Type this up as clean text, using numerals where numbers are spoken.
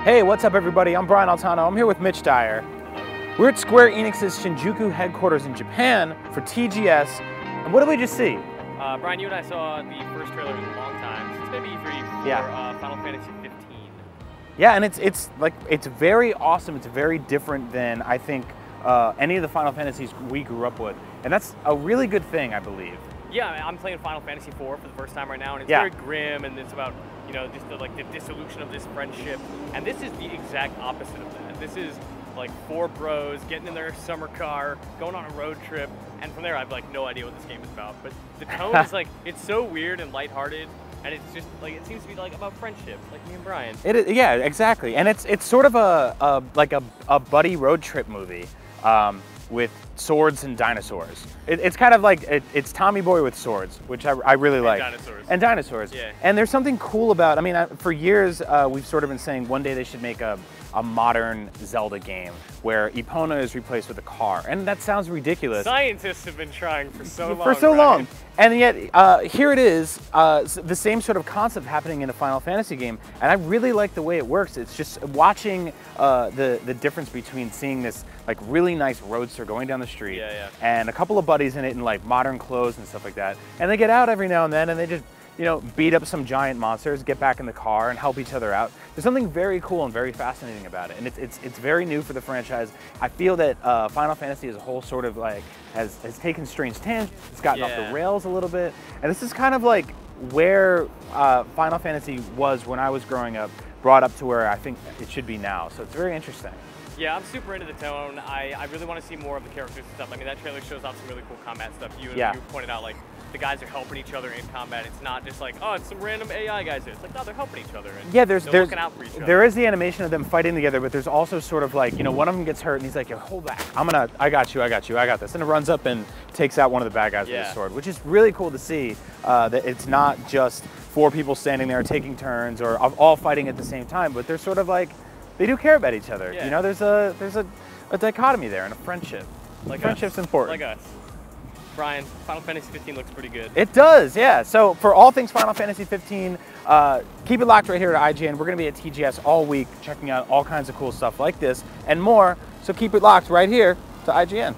Hey, what's up everybody? I'm Brian Altano. I'm here with Mitch Dyer. We're at Square Enix's Shinjuku headquarters in Japan for TGS. And what did we just see? Brian, you and I saw the first trailer in a long time, since maybe E3 for Final Fantasy 15. Yeah, and it's very awesome. It's very different than I think any of the Final Fantasies we grew up with. And that's a really good thing, I believe. Yeah, I'm playing Final Fantasy 4 for the first time right now, and it's very grim, and it's about, you know, just the dissolution of this friendship. And this is the exact opposite of that. This is like four bros getting in their summer car, going on a road trip, and from there I have like no idea what this game is about. But the tone is like, it's so weird and lighthearted, and it's just like, it seems to be like about friendship, like me and Brian. It is, yeah, exactly. And it's sort of a buddy road trip movie with swords and dinosaurs. It's kind of like, it's Tommy Boy with swords, which I really like. And dinosaurs. Yeah. And there's something cool about, I mean, for years we've sort of been saying one day they should make a modern Zelda game where Epona is replaced with a car. And that sounds ridiculous. Scientists have been trying for so long. For so long. And yet, here it is, the same sort of concept happening in a Final Fantasy game. And I really like the way it works. It's just watching the difference between seeing this like really nice roadster going down the street and a couple of buddies in it in like modern clothes and stuff like that. And they get out every now and then and they just, you know, beat up some giant monsters, get back in the car and help each other out. There's something very cool and very fascinating about it. And it's very new for the franchise. I feel that Final Fantasy as a whole sort of like has taken strange tangents. It's gotten off the rails a little bit. And this is kind of like where Final Fantasy was when I was growing up, brought up to where I think it should be now. So it's very interesting. Yeah, I'm super into the tone. I really want to see more of the characters and stuff. I mean, that trailer shows off some really cool combat stuff. You pointed out, like, the guys are helping each other in combat. It's not just like, oh, it's some random AI guys there. It's like, no, they're helping each other. And yeah, they're looking out for each other. There is the animation of them fighting together, but there's also sort of like, you know, one of them gets hurt and he's like, yo, hold back. I got you, I got this. And it runs up and takes out one of the bad guys with his sword, which is really cool to see that it's not just four people standing there taking turns or all fighting at the same time, but they're sort of like, they do care about each other. You know, there's a dichotomy there and a friendship. Like friendship's important. Like us. Brian, Final Fantasy 15 looks pretty good. It does, yeah. So for all things Final Fantasy 15, keep it locked right here at IGN. We're going to be at TGS all week, checking out all kinds of cool stuff like this and more. So keep it locked right here to IGN.